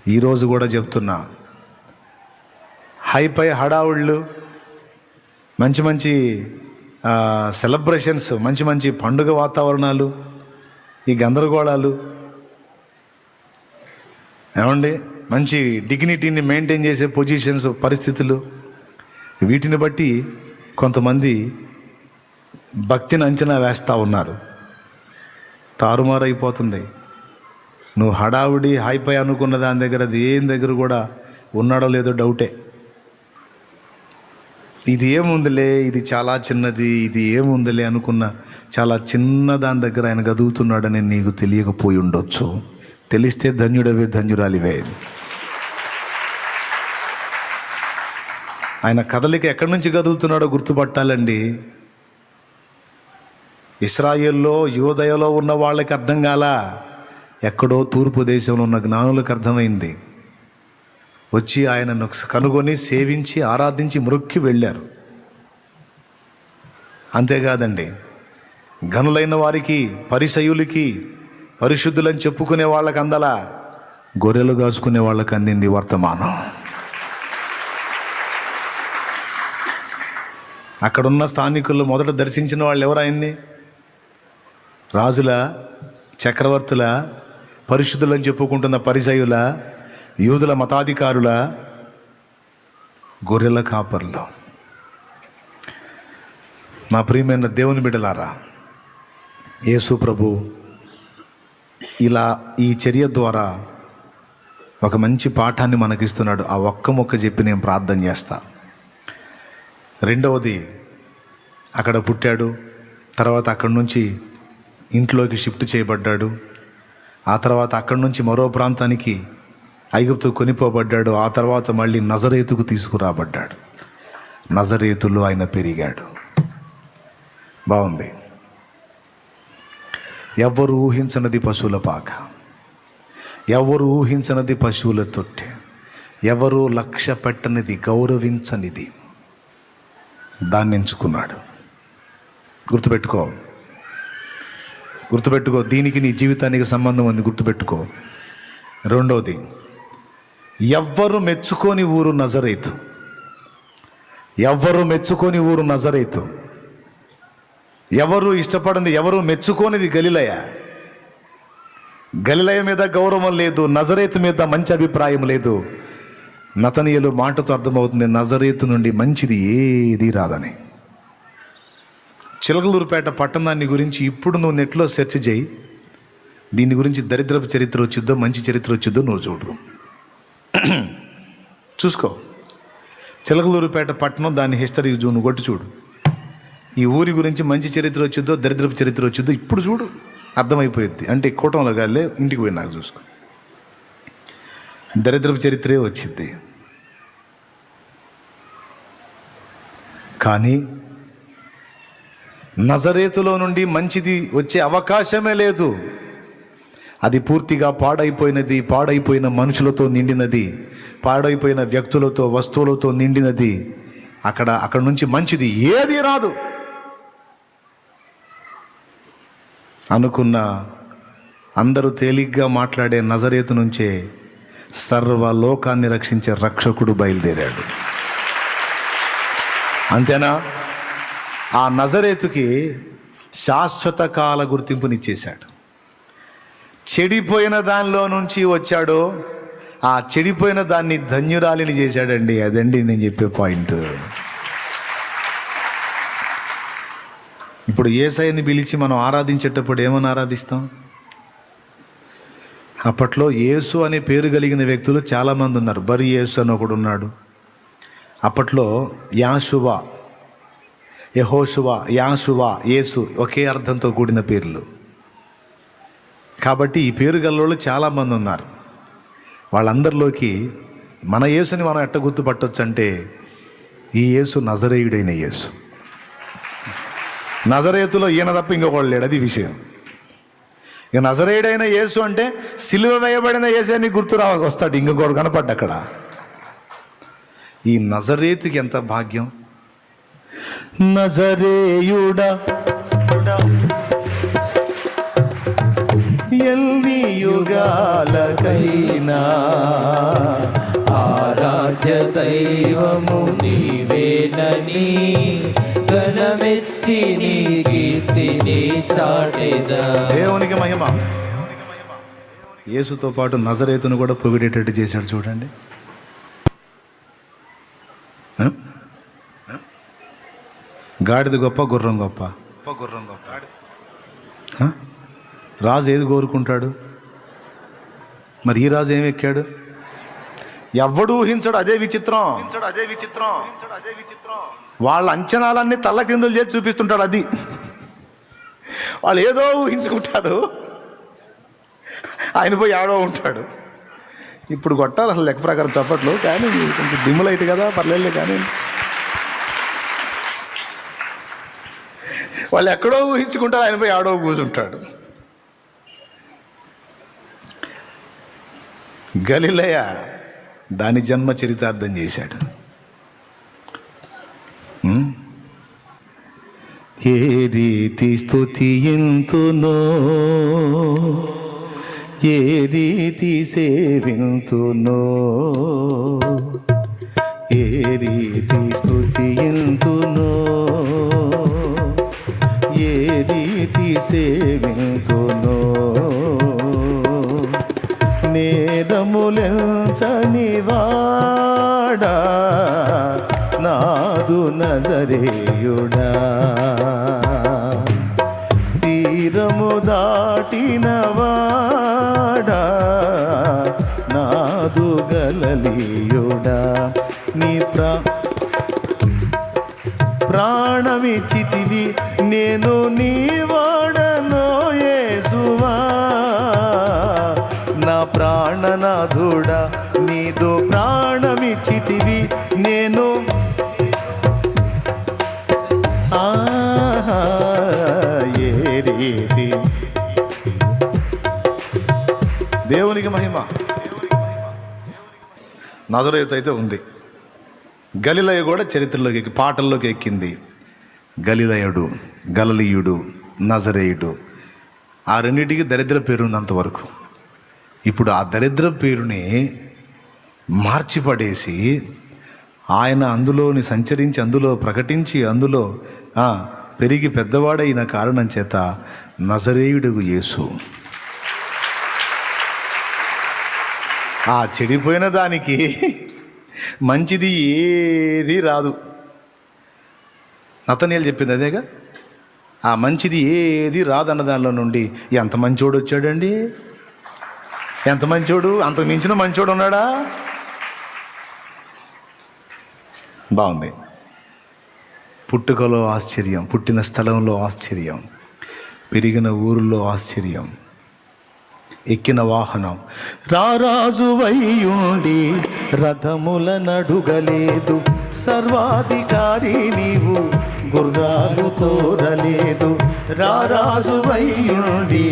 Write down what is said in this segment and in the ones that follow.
ఈరోజు కూడా చెప్తున్నా, హైపై హడావుళ్ళు, మంచి మంచి సెలబ్రేషన్స్, మంచి మంచి పండుగ వాతావరణాలు, ఈ గందరగోళాలు ఏమండి, మంచి డిగ్నిటీని మెయింటైన్ చేసే పొజిషన్స్, పరిస్థితులు, వీటిని బట్టి కొంతమంది భక్తిని అంచనా వేస్తూ ఉన్నారు. తారుమారైపోతుంది. నువ్వు హడావుడి హైపై అనుకున్న దాని దగ్గర దేని దగ్గర కూడా ఉన్నాడో లేదో డౌటే. ఇది ఏముందిలే, ఇది చాలా చిన్నది, ఇది ఏముందిలే అనుకున్న చాలా చిన్న దాని దగ్గర ఆయన కదులుతున్నాడని నీకు తెలియకపోయి ఉండొచ్చు. తెలిస్తే ధన్యుడవే, ధన్యురాలివే. ఆయన కదలిక ఎక్కడి నుంచి కదులుతున్నాడో గుర్తుపట్టాలండి. ఇశ్రాయేల్లో, యూదయలో ఉన్న వాళ్ళకి అర్థం కాల, ఎక్కడో తూర్పు దేశంలో ఉన్న జ్ఞానులకు అర్థమైంది. వచ్చి ఆయనను కనుగొని సేవించి ఆరాధించి మొక్కి వెళ్ళారు. అంతేకాదండి, గనులైన వారికి, పరిసయ్యులకి, పరిశుద్ధులని చెప్పుకునే వాళ్ళకి అందలా, గొర్రెలు కాసుకునే వాళ్ళకి అందింది వర్తమానం. అక్కడున్న స్థానికులు మొదట దర్శించిన వాళ్ళు ఎవరు ఆయన్ని? రాజుల, చక్రవర్తుల, పరిశుద్ధులని చెప్పుకుంటున్న పరిసయ్యుల, యూదుల మతాధికారుల, గొర్రెల కాపర్లు. నా ప్రియమైన దేవుని బిడ్డలారా, యేసు ప్రభు ఇలా ఈ చర్య ద్వారా ఒక మంచి పాఠాన్ని మనకిస్తున్నాడు. ఆ ఒక్క మొక్క చెప్పి నేను ప్రార్థన చేస్తా. రెండవది, అక్కడ పుట్టాడు, తర్వాత అక్కడి నుంచి ఇంట్లోకి షిఫ్ట్ చేయబడ్డాడు, ఆ తర్వాత అక్కడి నుంచి మరో ప్రాంతానికి ఐగుప్తు కొనిపోబడ్డాడు, ఆ తర్వాత మళ్ళీ నజరేతుకు తీసుకురాబడ్డాడు. నజరేతులో ఆయన పెరిగాడు. బాగుంది. ఎవరు ఊహించనది పశువుల పాక, ఎవరు ఊహించనది పశువుల తొట్టె, ఎవరు లక్ష్య పెట్టనిది, గౌరవించనిది దాన్ని ఎంచుకున్నాడు. గుర్తుపెట్టుకో, గుర్తుపెట్టుకో. దీనికి నీ జీవితానికి సంబంధం ఉంది, గుర్తుపెట్టుకో. రెండవది, ఎవ్వరు మెచ్చుకోని ఊరు నజరేతు. ఎవ్వరు మెచ్చుకోని ఊరు నజరేతు. ఎవరు ఇష్టపడింది, ఎవరు మెచ్చుకోనిది గలిలయ. గలిలయ మీద గౌరవం లేదు, నజరేతు మీద మంచి అభిప్రాయం లేదు. నతనీయులు మాటతో అర్థమవుతుంది, నజరేతు నుండి మంచిది ఏది రాదని. చిలకలూరుపేట పట్టణాన్ని గురించి ఇప్పుడు నువ్వు నెట్లో సెర్చ్ చేయి. దీని గురించి దరిద్రపు చరిత్ర వచ్చిద్దో మంచి చరిత్ర వచ్చిద్దో నువ్వు చూడు, చూసుకో. చిలకలూరుపేట పట్టణం, దాని హిస్టరీ నువ్వు కొట్టి చూడు. ఈ ఊరి గురించి మంచి చరిత్ర వచ్చిద్దో దరిద్రపు చరిత్ర వచ్చిద్దో ఇప్పుడు చూడు, అర్థమైపోయింది. అంటే కూటంలో కాలే, ఇంటికి పోయి నాకు చూసుకో. దరిద్రపు చరిత్రే వచ్చింది. కానీ నజరేతులో నుండి మంచిది వచ్చే అవకాశమే లేదు. అది పూర్తిగా పాడైపోయినది, పాడైపోయిన మనుషులతో నిండినది, పాడైపోయిన వ్యక్తులతో, వస్తువులతో నిండినది. అక్కడ నుంచి మంచిది ఏది రాదు. అనుకున్న అందరూ తేలిగ్గా మాట్లాడే నజరేతు నుంచే సర్వలోకాన్ని రక్షించే రక్షకుడు బయలుదేరాడు. అంతేనా? ఆ నజరేతుకి శాశ్వత కాల గుర్తింపునిచ్చేశాడు. చెడిపోయిన దానిలో నుంచి వచ్చాడో ఆ చెడిపోయిన దాన్ని ధన్యురాలిని చేశాడండి. అదండి నేను చెప్పే పాయింట్. ఇప్పుడు యేసయ్యని పిలిచి మనం ఆరాధించేటప్పుడు ఏమని ఆరాధిస్తాం? అప్పట్లో యేసు అనే పేరు కలిగిన వ్యక్తులు చాలామంది ఉన్నారు. బరి యేసు అని ఒకడు ఉన్నాడు. అప్పట్లో యాషువా, యెహోషువా, యాషువా, యేసు ఒకే అర్థంతో కూడిన పేర్లు. కాబట్టి ఈ పేరు గల్లోళ్ళు చాలామంది ఉన్నారు. వాళ్ళందరిలోకి మన యేసుని మనం ఎట్ట గుర్తుపట్టవచ్చు అంటే, ఈ యేసు నజరేయుడైన యేసు. నజరేతులో ఈయన తప్ప ఇంకొకళ్ళు లేడు, అది విషయం. ఇక నజరేయుడైన యేసు అంటే సిలువ వేయబడిన యేసే నీకు గుర్తు వస్తాడు, ఇంకొకడు కనపడ్డ అక్కడ. ఈ నజరేతుకి ఎంత భాగ్యం. నజరేయుడా ఎల్వి యుగాలకైనా ఆరాధ్య దైవము నీవేనని ఘనమెత్తి నీ కీర్తిని చాటెదా. దేవునికి మహిమ. యేసుతో పాటు నజరేతును కూడా పొగిడేటట్టు చేశాడు చూడండి. గాడిద గొప్ప, గుర్రం గొప్ప. రాజు ఏది కోరుకుంటాడు? మరి ఈ రాజు ఏమి ఎక్కాడు? ఎవడు ఊహించడు. అదే విచిత్రం. వాళ్ళ అంచనాలన్నీ తల్ల కిందులు చేసి చూపిస్తుంటాడు. అది వాళ్ళు ఏదో ఊహించుకుంటాడు, ఆయన పోయి ఆడో ఉంటాడు. ఇప్పుడు కొట్టాలి అసలు లెక్క ప్రకారం చప్పట్లు, కానీ కొంచెం డిమ్లైట్ కదా, పర్లేదు. కానీ వాళ్ళు ఎక్కడో ఊహించుకుంటారు, ఆయన పోయి ఆడో కూర్చుంటాడు. గలిలయ దాని జన్మ చరితార్థం చేశాడు. ఏ రీతి స్తుతింతునో, ఏ రీతి సేవింతునో, ఏ రీతి స్తుతింతునో, ఏ రీతి సేవింతునో, నేరములెంచని వాడా నాదు నజరేయుడా, తీరము దాటిన వాడా నాదు గలలీయుడా, నీ ప్రాణమిచ్చితివి నేను నీ వాడనో యేసువా, నా ప్రాణనాథుడా నీదు ప్రాణమిచ్చితివి నేను. ఏ రీతి. దేవునికి మహిమ. నజరేతు అయితే ఉంది, గలిలయ కూడా చరిత్రలోకి పాటల్లోకి ఎక్కింది. గలిలయుడు, గలలీయుడు, నజరేయుడు, ఆ రెండింటికి దరిద్ర పేరు ఉంది అంతవరకు. ఇప్పుడు ఆ దరిద్ర పేరుని మార్చిపడేసి ఆయన అందులోని సంచరించి, అందులో ప్రకటించి, అందులో పెరిగి పెద్దవాడైన కారణం చేత నజరేయుడుగు యేసు. ఆ చెడిపోయిన దానికి మంచిది ఏది రాదు. నతనీయులు చెప్పింది అదేగా, ఆ మంచిది ఏది రాదన్న దానిలో నుండి ఎంత మంచోడు వచ్చాడండి. ఎంత మంచోడు, అంత మించిన మంచోడు ఉన్నాడా? బాగుంది. పుట్టుకలో ఆశ్చర్యం, పుట్టిన స్థలంలో ఆశ్చర్యం, పెరిగిన ఊరిలో ఆశ్చర్యం, ఎక్కిన వాహనం. రారాజు వయ్యుండి రథముల నడుగలేదు, సర్వాధికారి నీవు గుర్రాలు కోరలేదు. రారాజు వయ్యుండి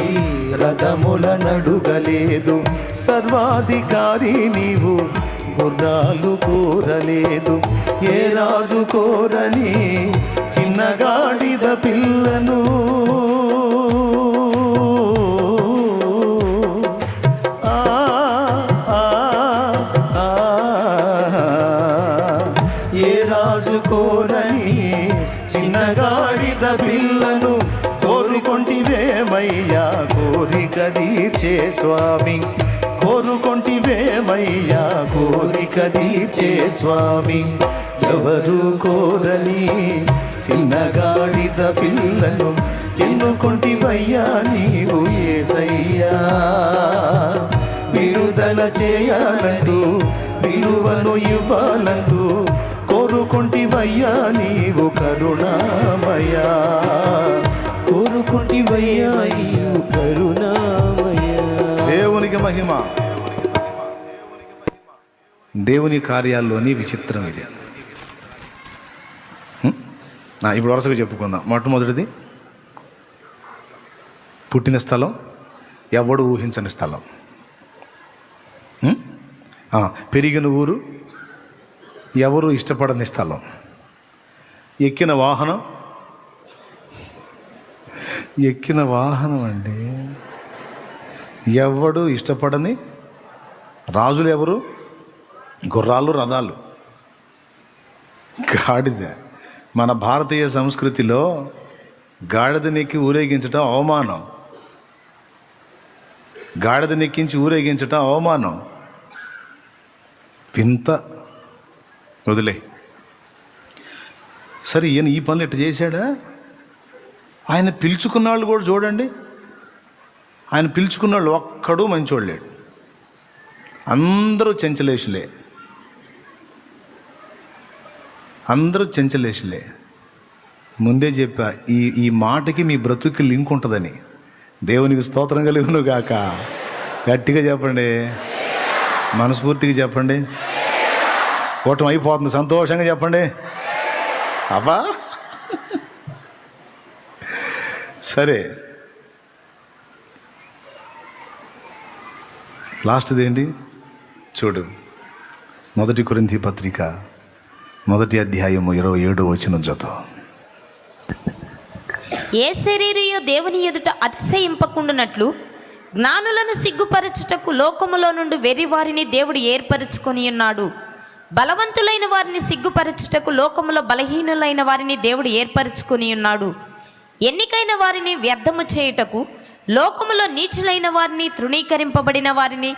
రథముల నడుగలేదు, సర్వాధికారి నీవు గుర్రాలు కోరలేదు. ఏ రాజు కోరని చిన్నగాడిద పిల్లను, ఏ రాజు కోరని చిన్నగాడిద పిల్లను కోరుకొంటివేమయ్యా కోరిక తీర్చే స్వామి, కోరుకొంటివేమయ్యా కోరిక తీర్చే స్వామి. ఎవరు కోరని చిన్నగాడిద పిల్లను ఎన్నుకొంటివయ్యా నీవు యేసయ్యా. విడుదల చేయాలంటూ విలువను ఇవ్వాలంటూ కోరుకొంటివయ్యా నీవు కరుణామయా, కోరుకొంటివయ్యా నీవు కరుణామయా. దేవునికి మహిమ. దేవుని కార్యాల్లోని విచిత్రం ఇది. ఇప్పుడు వరుసగా చెప్పుకుందాం. మొట్టమొదటిది పుట్టిన స్థలం, ఎవడు ఊహించని స్థలం. పెరిగిన ఊరు, ఎవరు ఇష్టపడని స్థలం. ఎక్కిన వాహనం, ఎక్కిన వాహనం అండి ఎవడు ఇష్టపడని రాజులు ఎవరు? గుర్రాలు, రథాలు. గాడిద. మన భారతీయ సంస్కృతిలో గాడిదనెక్కి ఊరేగించటం అవమానం. గాడిదనెక్కించి ఊరేగించటం అవమానం. వింత. వదిలే. సరే, ఈయన ఈ పనులు ఎట్లా చేశాడా? ఆయన పిలుచుకున్న వాళ్ళు కూడా చూడండి. ఆయన పిలుచుకున్న వాళ్ళు ఒక్కడూ మంచోడు లేడు. అందరూ చెంచలేషులే. అందరూ చెంచలేషులే. ముందే చెప్పా, ఈ మాటకి మీ బ్రతుక్కి లింక్ ఉంటుందని. దేవునికి స్తోత్రం కలుగును గాక. గట్టిగా చెప్పండి, మనస్ఫూర్తిగా చెప్పండి. కూటమి అయిపోతుంది, సంతోషంగా చెప్పండి. అబ్బా సరే, లాస్ట్ది ఏంటి చూడు. 1 కొరింథీ పత్రిక 1వ అధ్యాయము 27వ వచనం చదువు. ఏ శరీరియు దేవుని ఎదుట అతిశయింపకుండునట్లు జ్ఞానులను సిగ్గుపరచుటకు లోకములో నుండి వెర్రి వారిని దేవుడు ఏర్పరచుకొని ఉన్నాడు. బలవంతులైన వారిని సిగ్గుపరచుటకు లోకములో బలహీనులైన వారిని దేవుడు ఏర్పరచుకొని ఉన్నాడు. ఎన్నికైన వారిని వ్యర్థము చేయుటకు లోకములో నీచులైన వారిని, తృణీకరింపబడిన వారిని,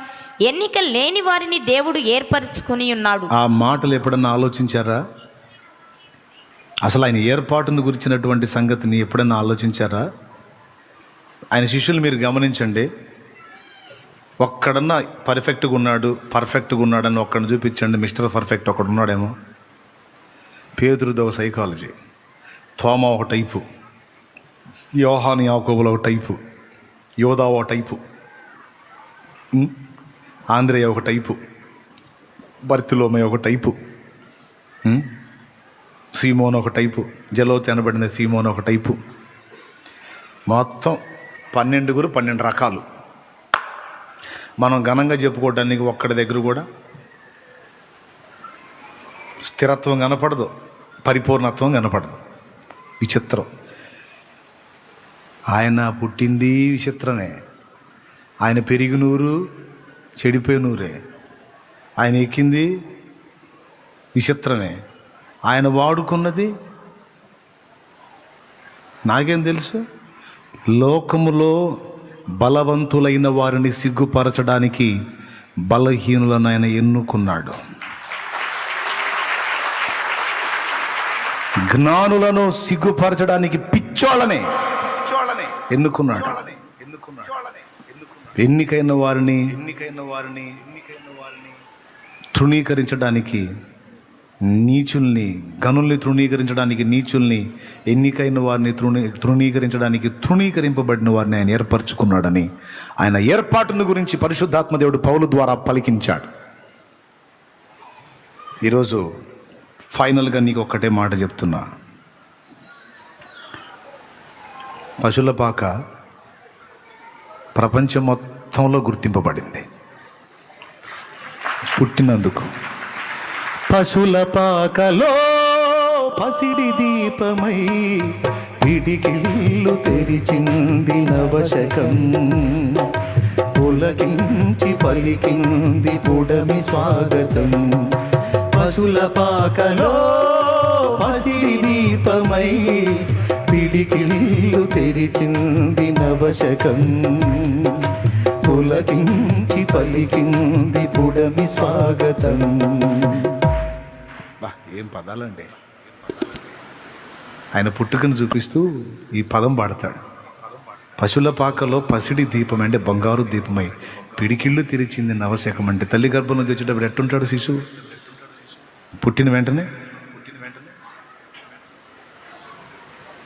ఎన్నిక లేని వారిని దేవుడు ఏర్పరచుకొని ఉన్నాడు. ఆ మాటలు ఎప్పుడన్నా ఆలోచించారా? అసలు ఆయన ఏర్పాటును గురించినటువంటి సంగతిని ఎప్పుడన్నా ఆలోచించారా? ఆయన శిష్యులు మీరు గమనించండి. ఒక్కడన్నా పర్ఫెక్ట్గా ఉన్నాడని ఒక్కడిని చూపించండి. మిస్టర్ పర్ఫెక్ట్ ఒకడు ఉన్నాడేమో. పేతురుది ఒక సైకాలజీ, తోమా ఒక టైపు, యోహాను యాకోబులు ఒక టైపు, యోధా ఒక టైపు, ఆంద్రేయ ఒక టైపు, బర్తిలోమయ ఒక టైపు, సీమోన్ ఒక టైపు, జలోతి అనబడిన సీమోన్ ఒక టైపు. మొత్తం 12 రకాలు. మనం ఘనంగా చెప్పుకోవడానికి ఒక్కడి దగ్గర కూడా స్థిరత్వం కనపడదు, పరిపూర్ణత్వం కనపడదు. విచిత్రం. ఆయన పుట్టింది విచిత్రమే. ఆయన పెరిగినూరు చెడిపోయినూరే. ఆయన ఎక్కింది విచిత్రమే. ఆయన వాడుకున్నది నాకేం తెలుసు. లోకములో బలవంతులైన వారిని సిగ్గుపరచడానికి బలహీనులను ఆయన ఎన్నుకున్నాడు. జ్ఞానులను సిగ్గుపరచడానికి పిచ్చోళ్ళనే ఎన్నుకున్నాడు. ఎన్నికైన వారిని తృణీకరించడానికి నీచుల్ని, గనుల్ని తృణీకరించడానికి నీచుల్ని, ఎన్నికైన వారిని తృణీకరించడానికి తృణీకరింపబడిన వారిని ఆయన ఏర్పరచుకున్నాడని ఆయన ఏర్పాటును గురించి పరిశుద్ధాత్మ దేవుడు పౌలు ద్వారా పలికించాడు. ఈరోజు ఫైనల్గా నీకు ఒక్కటే మాట చెప్తున్నా. పశువుల పాక ప్రపంచం మొత్తంలో గుర్తింపబడింది పుట్టినందుకు. పశువుల పాకలో పసిడి దీపమై పిడికిళ్ళు తెరిచింది నవశకం. పులకించి పలికింది పుడమి స్వాగతం. పశువుల పాకలో పసిడి దీపమై పిడికిళ్ళు తెరిచింది నవశకం. పులకించి పలికింది పుడమి స్వాగతం. ఏం పదాలండి. ఆయన పుట్టుకను చూపిస్తూ ఈ పదం పాడతాడు. పశువుల పాకలో పసిడి దీపం అంటే బంగారు దీపమై పిడికిళ్ళు తెరిచింది నవశకం. అంటే తల్లి గర్భం నుంచి వచ్చేటప్పుడు ఎట్టుంటాడు శిశువు? పుట్టిన వెంటనే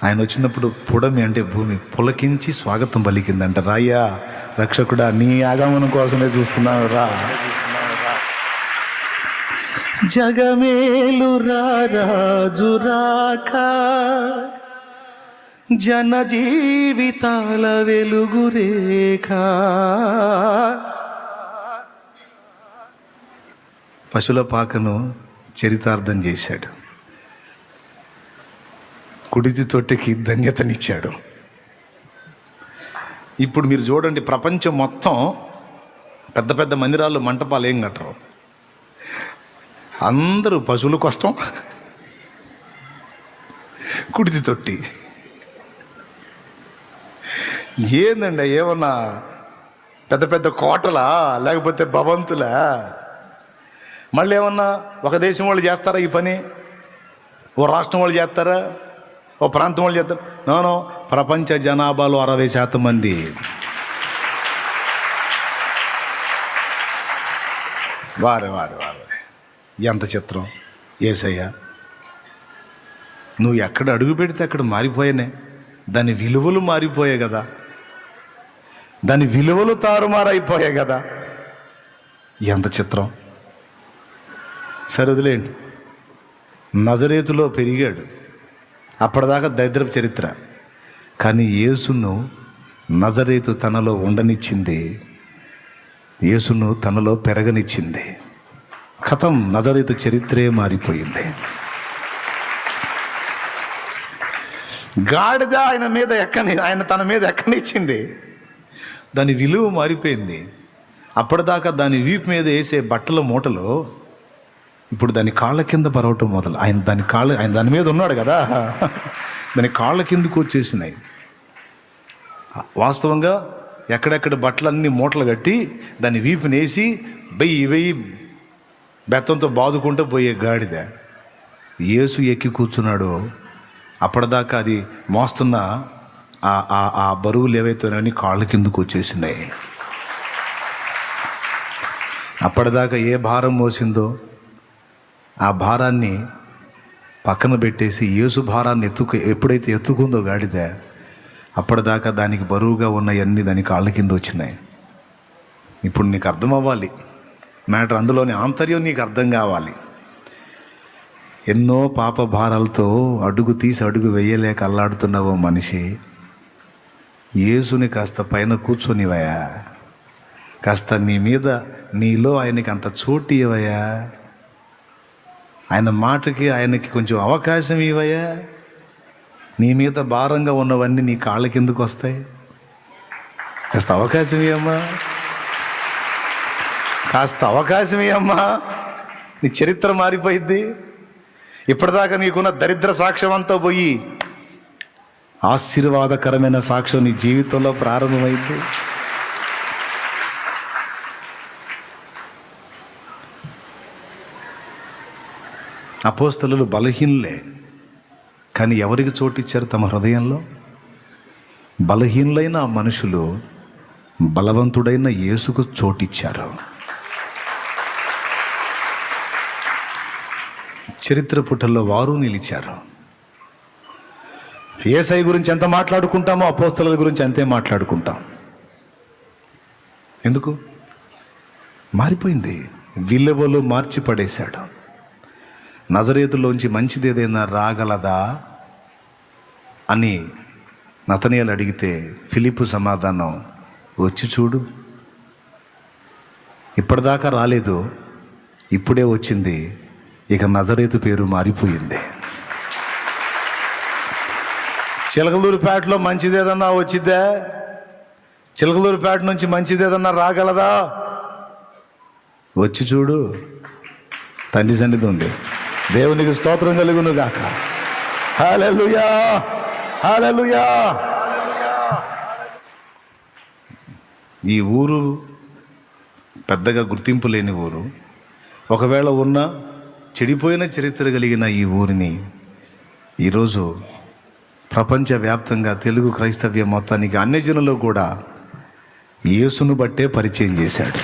ఆయన వచ్చినప్పుడు పుడమి అంటే భూమి పులకించి స్వాగతం పలికిందంట. రాయ్యా రక్షకుడా, నీ ఆగమనం కోసమే చూస్తున్నాను రా. జగమేలు రాజు రాక జన జీవితాల వెలుగు రేఖ. పశువుల పాకను చరితార్థం చేశాడు. కుడితి తొట్టికి ధన్యతనిచ్చాడు. ఇప్పుడు మీరు చూడండి, ప్రపంచం మొత్తం పెద్ద పెద్ద మందిరాలు మంటపాలు ఏం కట్టరు. అందరూ పశువుల కష్టం, కుడితి తొట్టి. ఏందండి ఏమన్నా పెద్ద పెద్ద కోటలా లేకపోతే భవంతులా? మళ్ళీ ఏమన్నా ఒక దేశం వాళ్ళు చేస్తారా ఈ పని? ఓ రాష్ట్రం వాళ్ళు చేస్తారా? ఓ ప్రాంతం వాళ్ళు చేస్తారు? నో, ప్రపంచ జనాభాలో 60% మంది. వారే ఎంత చిత్రం యేసయ్య. నువ్వు ఎక్కడ అడుగు పెడితే అక్కడ మారిపోయానే. దాని విలువలు మారిపోయాయి కదా, దాని విలువలు తారుమారైపోయాయి కదా. ఎంత చిత్రం. సరే వదిలేయండి. నజరేతులో పెరిగాడు, అప్పటిదాకా దరిద్రపు చరిత్ర. కానీ యేసును నజరేతు తనలో ఉండనిచ్చింది, యేసును తనలో పెరగనిచ్చింది. కథం, నజరేతు చరిత్రే మారిపోయింది. గాడిద ఆయన తన మీద ఎక్కనిచ్చింది, దాని విలువ మారిపోయింది. అప్పటిదాకా దాని వీపు మీద వేసే బట్టల మూటలు ఇప్పుడు దాని కాళ్ళ కింద పరవటం మొదలు. ఆయన దాని మీద ఉన్నాడు కదా, దాని కాళ్ళ కిందకు వచ్చేసినాయి. వాస్తవంగా ఎక్కడెక్కడ బట్టలన్నీ మూటలు కట్టి దాన్ని వీపుని వేసి వెయ్యి బెత్తంతో బాదుకుంటూ పోయే గాడిద యేసు ఎక్కి కూర్చున్నాడు. అప్పటిదాకా అది మోస్తున్న ఆ బరువులు ఏవైతేనని కాళ్ళ కిందకు వచ్చేసినాయి. అప్పటిదాకా ఏ భారం మోసిందో ఆ భారాన్ని పక్కన పెట్టేసి యేసు భారాన్ని ఎప్పుడైతే ఎత్తుకుందో గాడిద, అప్పటిదాకా దానికి బరువుగా ఉన్నవన్నీ దాని కాళ్ళ కింద వచ్చినాయి. ఇప్పుడు నీకు అర్థం అవ్వాలి మ్యాటర్, అందులోని ఆంతర్యం నీకు అర్థం కావాలి. ఎన్నో పాప భారాలతో అడుగు తీసి అడుగు వేయలేక అల్లాడుతున్నావో మనిషి, యేసుని కాస్త పైన కూర్చొనివయా, కాస్త నీలో ఆయనకి అంత చోటు ఇవ్వయా, ఆయన మాటకి ఆయనకి కొంచెం అవకాశం ఇవ్వయా. నీ మీద భారంగా ఉన్నవన్నీ నీ కాళ్ళ కిందకు వస్తాయి. కాస్త అవకాశం ఇవ్వమ్మా, కాస్త అవకాశం ఇవ్వమ్మా, నీ చరిత్ర మారిపోయిద్ది. ఇప్పటిదాకా నీకున్న దరిద్ర సాక్ష్యం అంతా పోయి ఆశీర్వాదకరమైన సాక్ష్యం నీ జీవితంలో ప్రారంభమైంది. అపోస్తలులు బలహీనులే, కానీ ఎవరికి చోటిచ్చారు తమ హృదయంలో? బలహీనులైన ఆ మనుషులు బలవంతుడైన యేసుకు చోటిచ్చారు. చరిత్ర పుటల్లో వారు నిలిచారు. యేసయ్య గురించి ఎంత మాట్లాడుకుంటామో అపోస్తలుల గురించి అంతే మాట్లాడుకుంటాం. ఎందుకు? మారిపోయింది, విలువలు మార్చి పడేశాడు. నజరేతులోంచి మంచిది ఏదైనా రాగలదా అని నతనీయులు అడిగితే ఫిలిప్పు సమాధానం, వచ్చి చూడు. ఇప్పటిదాకా రాలేదు, ఇప్పుడే వచ్చింది. ఇక నజరేతు పేరు మారిపోయింది. చిలకలూరిపేటలో మంచిది ఏదన్నా వచ్చిద్దా? చిలకలూరిపేట నుంచి మంచిది ఏదన్నా రాగలదా? వచ్చి చూడు, తండ్రి సన్నిధి ఉంది. దేవునికి స్తోత్రం కలుగును గాక. హల్లెలూయా, హల్లెలూయా. ఈ ఊరు పెద్దగా గుర్తింపు లేని ఊరు. ఒకవేళ ఉన్న చెడిపోయిన చరిత్ర కలిగిన ఈ ఊరిని ఈరోజు ప్రపంచవ్యాప్తంగా తెలుగు క్రైస్తవ్యం మొత్తానికి అన్యజనులు కూడా యేసును బట్టే పరిచయం చేశాడు.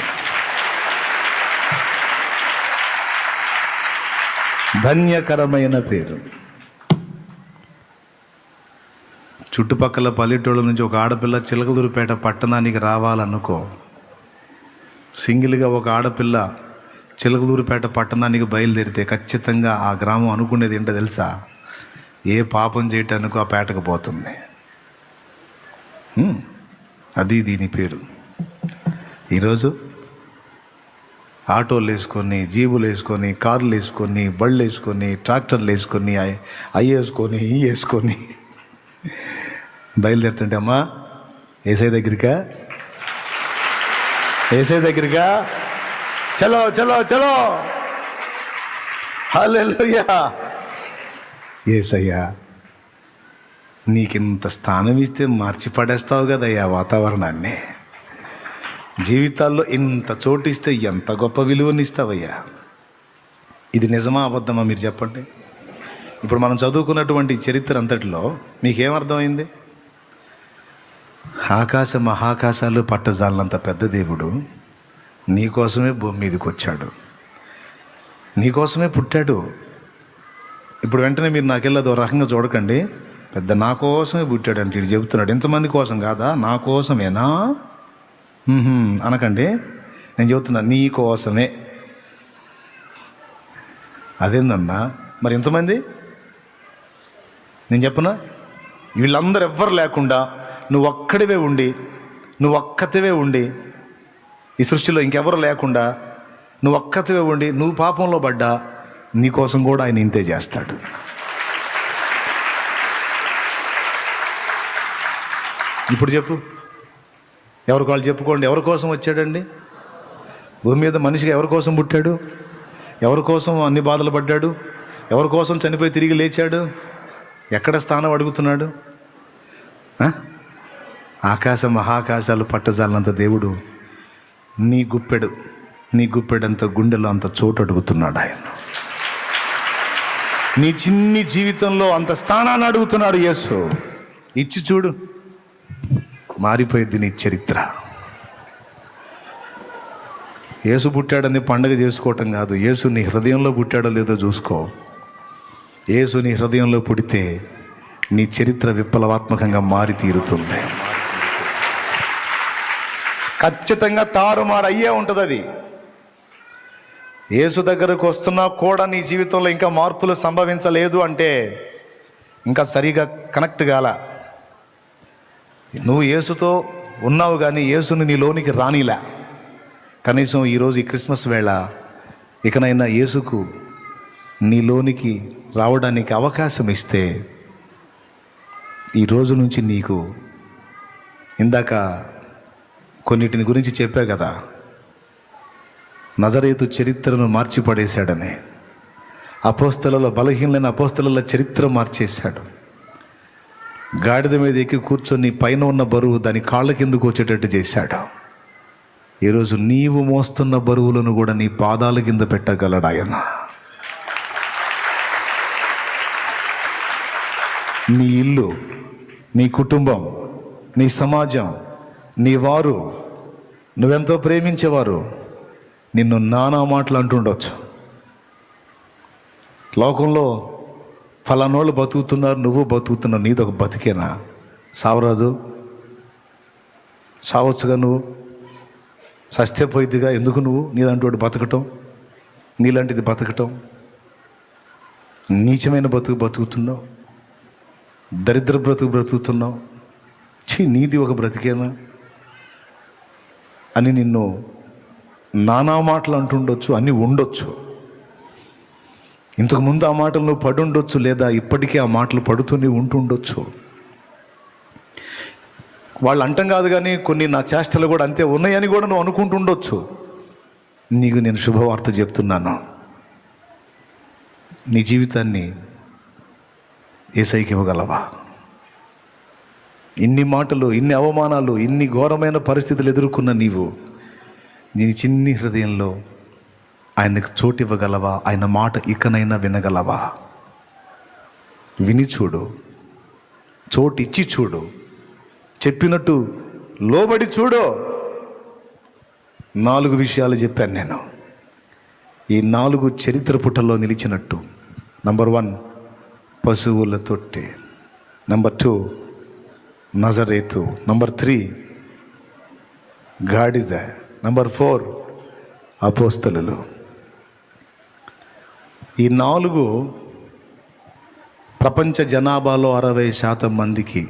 ధన్యకరమైన పేరు. చుట్టుపక్కల పల్లెటూళ్ళ నుంచి ఒక ఆడపిల్ల చిలకలూరిపేట పట్టణానికి రావాలనుకో, సింగిల్గా ఒక ఆడపిల్ల చిలకలూరిపేట పట్టణానికి బయలుదేరితే ఖచ్చితంగా ఆ గ్రామం అనుకునేది ఏంటో తెలుసా? ఏ పాపం చేయటానికో ఆ పేటకు పోతుంది. అది దీని పేరు. ఈరోజు ఆటోలు వేసుకొని, జీబులు వేసుకొని, కార్లు వేసుకొని, బళ్ళు వేసుకొని, ట్రాక్టర్లు వేసుకొని, అవి వేసుకొని, ఇవి వేసుకొని బయలుదేరుతుంటే, అమ్మా ఏసై దగ్గరికా? ఏసై దగ్గరికా? చలో చలో చలో, హల్లెలూయా. ఏసయ్యా, నీకింత స్థానం ఇస్తే మార్చి పడేస్తావు కదయ్యా వాతావరణాన్ని. జీవితాల్లో ఇంత చోటు ఇస్తే ఎంత గొప్ప విలువనిస్తావయ్యా. ఇది నిజమా అబద్ధమా మీరు చెప్పండి. ఇప్పుడు మనం చదువుకున్నటువంటి చరిత్ర అంతటిలో మీకేమర్థమైంది? ఆకాశ మహాకాశాలు పట్టజాలంత పెద్ద దేవుడు నీకోసమే భూమి మీదకి వచ్చాడు, నీకోసమే పుట్టాడు. ఇప్పుడు వెంటనే మీరు నాకెళ్ళదో రకంగా చూడకండి. పెద్ద నా కోసమే పుట్టాడు అంటే ఇటు చెబుతున్నాడు. ఎంతమంది కోసం కాదా, నా కోసమేనా అనకండి. నేను చెబుతున్నా నీ కోసమే. అదేందన్నా మరి ఎంతమంది? నేను చెప్పనా, వీళ్ళందరూ ఎవ్వరు లేకుండా నువ్వు ఒక్కడివే ఉండి, నువ్వు ఒక్కతివే ఉండి, ఈ సృష్టిలో ఇంకెవరు లేకుండా నువ్వు ఒక్కతివే ఉండి నువ్వు పాపంలో పడ్డా నీకోసం కూడా ఆయన ఇంతే చేస్తాడు. ఇప్పుడు చెప్పు, ఎవరికి వాళ్ళు చెప్పుకోండి. ఎవరి కోసం వచ్చాడండి భూమి మీద? మనిషిగా ఎవరి కోసం పుట్టాడు? ఎవరి కోసం అన్ని బాధలు పడ్డాడు? ఎవరి కోసం చనిపోయి తిరిగి లేచాడు? ఎక్కడ స్థానం అడుగుతున్నాడు? ఆకాశ మహాకాశాలు పట్టజాలంత దేవుడు నీ గుప్పెడంత గుండెలో అంత చోటు అడుగుతున్నాడు ఆయన. నీ చిన్ని జీవితంలో అంత స్థానాన్ని అడుగుతున్నాడు యేసు. ఇచ్చి చూడు, మారిపోయింది నీ చరిత్ర. యేసు పుట్టాడని పండగ చేసుకోవటం కాదు, యేసు నీ హృదయంలో పుట్టాడో లేదో చూసుకో. యేసు నీ హృదయంలో పుడితే నీ చరిత్ర విప్లవాత్మకంగా మారి తీరుతుంది. ఖచ్చితంగా తారుమారు అయ్యే ఉంటుంది అది. యేసు దగ్గరకు వస్తున్నా కూడా నీ జీవితంలో ఇంకా మార్పులు సంభవించలేదు అంటే ఇంకా సరిగా కనెక్ట్ కాల. నువ్వు యేసుతో ఉన్నావు కానీ యేసుని నీలోనికి రానిలా. కనీసం ఈరోజు ఈ క్రిస్మస్ వేళ ఇకనైనా యేసుకు నీలోనికి రావడానికి అవకాశం ఇస్తే ఈ రోజు నుంచి నీకు, ఇందాక కొన్నిటిని గురించి చెప్పా కదా, నజరేతు చరిత్రను మార్చిపడేశాడని. అపోస్తలలో బలహీనమైన అపోస్తల చరిత్ర మార్చేశాడు. గాడిద మీద ఎక్కి కూర్చొని పైన ఉన్న బరువు దాని కాళ్ళ కిందకు వచ్చేటట్టు చేశాడు. ఈరోజు నీవు మోస్తున్న బరువులను కూడా నీ పాదాల కింద పెట్టగలడు ఆయన. నీ ఇల్లు, నీ కుటుంబం, నీ సమాజం, నీ వారు, నువ్వెంతో ప్రేమించేవారు నిన్ను నానా మాటలు అంటుండొచ్చు. లోకంలో ఫలానోళ్ళు బతుకుతున్నారు, నువ్వు బతుకుతున్నావు, నీదొక బతికేనా? సావరాదు, సావచ్చుగా, నువ్వు సస్యపోయిద్దిగా. ఎందుకు నువ్వు నీలాంటి బతకటం, నీలాంటిది బతకటం? నీచమైన బతుకుతున్నావు, దరిద్ర బ్రతుకుతున్నావు. నీది ఒక బ్రతికేనా అని నిన్ను నానా మాటలు అంటుండొచ్చు, అన్నీ ఉండొచ్చు. ఇంతకుముందు ఆ మాటలు నువ్వు పడుండొచ్చు, లేదా ఇప్పటికీ ఆ మాటలు పడుతూనే ఉంటుండొచ్చు. వాళ్ళు అంటాం కాదు కానీ కొన్ని నా చేష్టలు కూడా అంతే ఉన్నాయని కూడా నువ్వు అనుకుంటుండొచ్చు. నీకు నేను శుభవార్త చెప్తున్నాను, నీ జీవితాన్ని యేసయ్యకి ఇవ్వగలవా? ఇన్ని మాటలు, ఇన్ని అవమానాలు, ఇన్ని ఘోరమైన పరిస్థితులు ఎదుర్కొన్న నీవు నీ చిన్ని హృదయంలో ఆయనకు చోటు ఇవ్వగలవా? ఆయన మాట ఇకనైనా వినగలవా? విని చూడు, చోటు ఇచ్చి చూడు, చెప్పినట్టు లోబడి చూడు. 4 విషయాలు చెప్పాను నేను. ఈ 4 చరిత్ర పుటల్లో నిలిచినట్టు. నంబర్ 1 పశువుల తొట్టె, నంబర్ 2 నజరేతు, నంబర్ 3 గాడిద, నంబర్ 4 అపోస్తలులు. ఈ 4 ప్రపంచ జనాభాలో 60% మందికి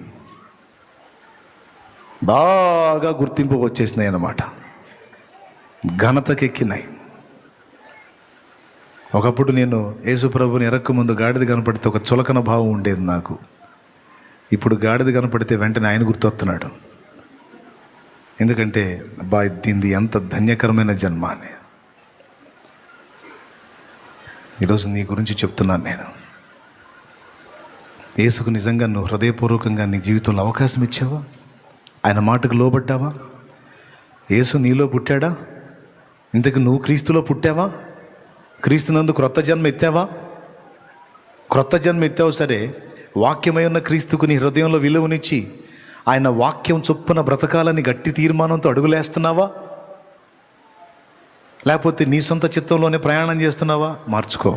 బాగా గుర్తింపు వచ్చేసినాయి అన్నమాట, ఘనతకెక్కినాయి. ఒకప్పుడు నేను యేసుప్రభుని ఎరక్క ముందు గాడిద కనపడితే ఒక చులకన భావం ఉండేది నాకు. ఇప్పుడు గాడిద కనపడితే వెంటనే ఆయన గుర్తొస్తున్నాడు. ఎందుకంటే అబ్బా దీనిది ఎంత ధన్యకరమైన జన్మ అని. ఈరోజు నీ గురించి చెప్తున్నాను నేను. యేసుకు నిజంగా నువ్వు హృదయపూర్వకంగా నీ జీవితంలో అవకాశం ఇచ్చావా? ఆయన మాటకు లోబడ్డావా? యేసు నీలో పుట్టాడా? ఇంతకు నువ్వు క్రీస్తులో పుట్టావా? క్రీస్తునందు క్రొత్త జన్మ ఎత్తావా? క్రొత్త జన్మ ఎత్తావు సరే, వాక్యమై ఉన్న క్రీస్తుకు నీ హృదయంలో విలువనిచ్చి ఆయన వాక్యం చొప్పున బ్రతకాలని గట్టి తీర్మానంతో అడుగులేస్తున్నావా? లేకపోతే నీ సొంత చిత్తంలోనే ప్రయాణం చేస్తున్నావా? మార్చుకో.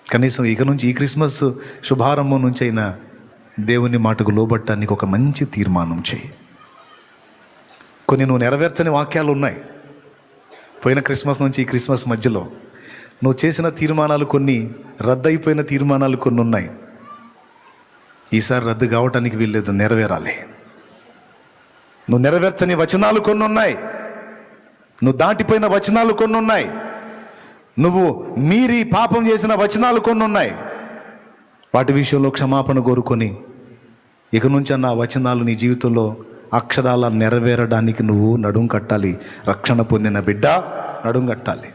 కనీసం ఇక నుంచి ఈ క్రిస్మస్ శుభారంభం నుంచి అయినా దేవుని మాటకు లోబట్టడానికి ఒక మంచి తీర్మానం చేయి. కొన్ని నువ్వు నెరవేర్చని వాక్యాలు ఉన్నాయి. పోయిన క్రిస్మస్ నుంచి ఈ క్రిస్మస్ మధ్యలో నువ్వు చేసిన తీర్మానాలు కొన్ని, రద్దయిపోయిన తీర్మానాలు కొన్ని ఉన్నాయి. ఈసారి రద్దు కావటానికి వీల్లేదు, నెరవేరాలి. నువ్వు నెరవేర్చని వచనాలు కొన్ని ఉన్నాయి. నువ్వు దాటిపోయిన వచనాలు కొన్ని ఉన్నాయి. నువ్వు మీరి పాపం చేసిన వచనాలు కొన్ని ఉన్నాయి. వాటి విషయంలో క్షమాపణ కోరుకొని ఇక నుంచి అన్న వచనాలు నీ జీవితంలో అక్షరాల నెరవేరడానికి నువ్వు నడుం కట్టాలి. రక్షణ పొందిన బిడ్డ నడుం కట్టాలి.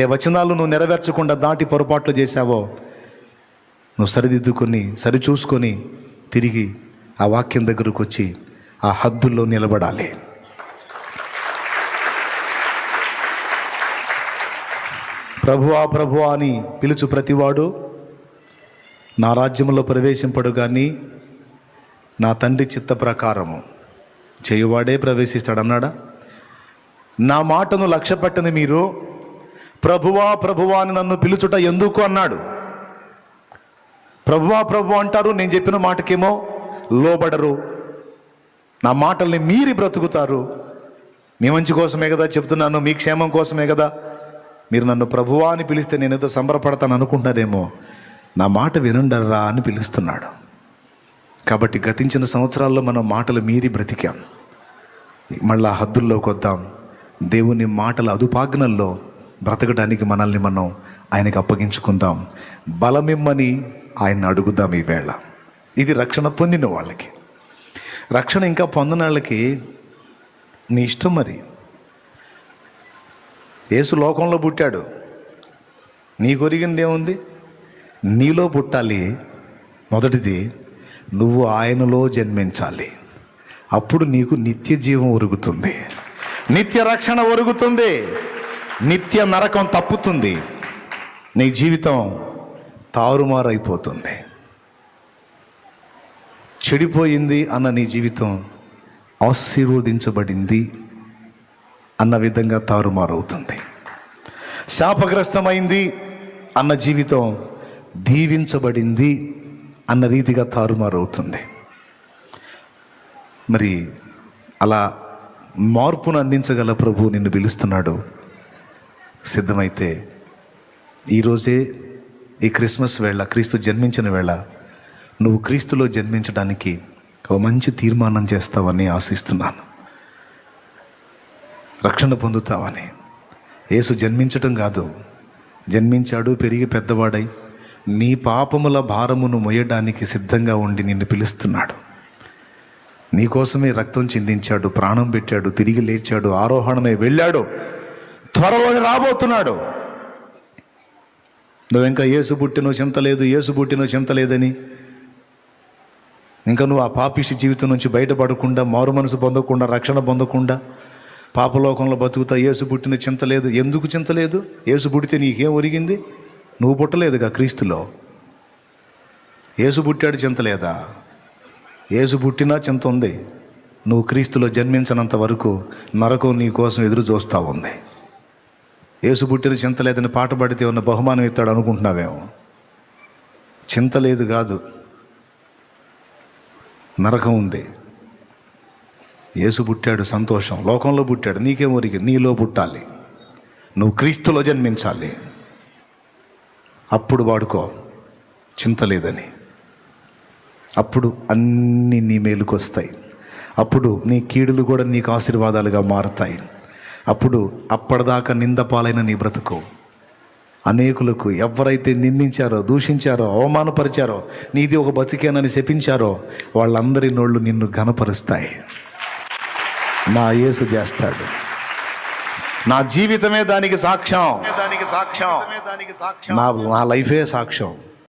ఏ వచనాలు నువ్వు నెరవేర్చకుండా దాటి పొరపాట్లు చేశావో నువ్వు సరిదిద్దుకొని సరిచూసుకొని తిరిగి ఆ వాక్యం దగ్గరకు వచ్చి ఆ హద్దుల్లో నిలబడాలి. ప్రభువా ప్రభువా అని పిలుచు ప్రతివాడు నా రాజ్యంలో ప్రవేశింపడు కానీ నా తండ్రి చిత్త ప్రకారము చేయువాడే ప్రవేశిస్తాడన్నాడా? నా మాటను లక్ష్యపెట్టని మీరు ప్రభువా ప్రభువా అని నన్ను పిలుచుట ఎందుకు అన్నాడు. ప్రభువా ప్రభువా అంటారు, నేను చెప్పిన మాటకేమో లోబడరు. నా మాటల్ని మీరి బ్రతుకుతారు. మీ మంచి కోసమే కదా చెప్తున్నాను, మీ క్షేమం కోసమే కదా. మీరు నన్ను ప్రభువా అని పిలిస్తే నేనేదో సంబరపడతాను అనుకుంటున్నారేమో. నా మాట వినుండరా అని పిలుస్తున్నాడు. కాబట్టి గతించిన సంవత్సరాల్లో మనం మాటలు మీరి బ్రతికాం. మళ్ళా హద్దుల్లోకి వద్దాం. దేవుని మాటల అదుపాజ్ఞల్లో బ్రతకడానికి మనల్ని మనం ఆయనకి అప్పగించుకుందాం. బలమిమ్మని ఆయన అడుగుదాం ఈవేళ. ఇది రక్షణ పొందిన వాళ్ళకి. రక్షణ ఇంకా పొందిన వాళ్ళకి నీ ఇష్టం. మరి యేసు లోకంలో పుట్టాడు. నీకు ఒరిగింది ఏముంది? నీలో పుట్టాలి. మొదటిది నువ్వు ఆయనలో జన్మించాలి. అప్పుడు నీకు నిత్య జీవం ఒరుగుతుంది, నిత్య రక్షణ ఒరుగుతుంది, నిత్య నరకం తప్పుతుంది, నీ జీవితం తారుమారైపోతుంది. చెడిపోయింది అన్న నీ జీవితం ఆశీర్వదించబడింది అన్న విధంగా తారుమారవుతుంది. శాపగ్రస్తమైంది అన్న జీవితం దీవించబడింది అన్న రీతిగా తారుమారవుతుంది. మరి అలా మార్పును అందించగల ప్రభువు నిన్ను పిలుస్తున్నాడు. సిద్ధమైతే ఈరోజే ఈ క్రిస్మస్ వేళ, క్రీస్తు జన్మించిన వేళ నువ్వు క్రీస్తులో జన్మించడానికి ఒక మంచి తీర్మానం చేస్తావని ఆశిస్తున్నాను. రక్షణ పొందుతావని. యేసు జన్మించటం కాదు, జన్మించాడు, పెరిగి పెద్దవాడై నీ పాపముల భారమును మోయడానికి సిద్ధంగా ఉండి నిన్ను పిలుస్తున్నాడు. నీకోసమే రక్తం చిందించాడు, ప్రాణం పెట్టాడు, తిరిగి లేచాడు, ఆరోహణమై వెళ్ళాడు, త్వరలోనే రాబోతున్నాడు. నువ్వు ఇంకా యేసు పుట్టినో చింత లేదు, యేసు పుట్టినో చింత లేదని ఇంకా నువ్వు ఆ పాపిష్టి జీవితం నుంచి బయటపడకుండా, మారు మనసు పొందకుండా, రక్షణ పొందకుండా పాపలోకంలో బతుకుతా యేసు పుట్టిన చింత లేదు. ఎందుకు చింత లేదు? యేసు పుట్టితే నీకేం ఒరిగింది? నువ్వు పుట్టలేదుగా క్రీస్తులో. యేసు పుట్టాడు, చింత లేదా? యేసు పుట్టినా చింత ఉంది. నువ్వు క్రీస్తులో జన్మించినంత వరకు నరకం నీ కోసం ఎదురు చూస్తూ ఉంది. యేసు పుట్టిన చింత లేదని పాట పాడితే ఉన్న బహుమానం ఇస్తాడు అనుకుంటున్నావేమో. చింత లేదు కాదు, నరకం ఉంది. యేసు పుట్టాడు, సంతోషం. లోకంలో పుట్టాడు, నీకేం ఒరిగింది? నీలో పుట్టాలి, నువ్వు క్రీస్తులో జన్మించాలి. అప్పుడు వాడుకో చింత లేదని. అప్పుడు అన్నీ నీ మేలుకు వస్తాయి. అప్పుడు నీ కీడులు కూడా నీకు ఆశీర్వాదాలుగా మారుతాయి. అప్పుడు అప్పటిదాకా నిందపాలైన నీ బ్రతుకు అనేకులకు ఎవరైతే నిందించారో, దూషించారో, అవమానపరిచారో, నీది ఒక బతికేనని శపించారో వాళ్ళందరి నోళ్ళు నిన్ను ఘనపరుస్తాయి. నా యేసు చేస్తాడు. నా జీవితమే దానికి సాక్ష్యం. నా లైఫే సాక్ష్యం.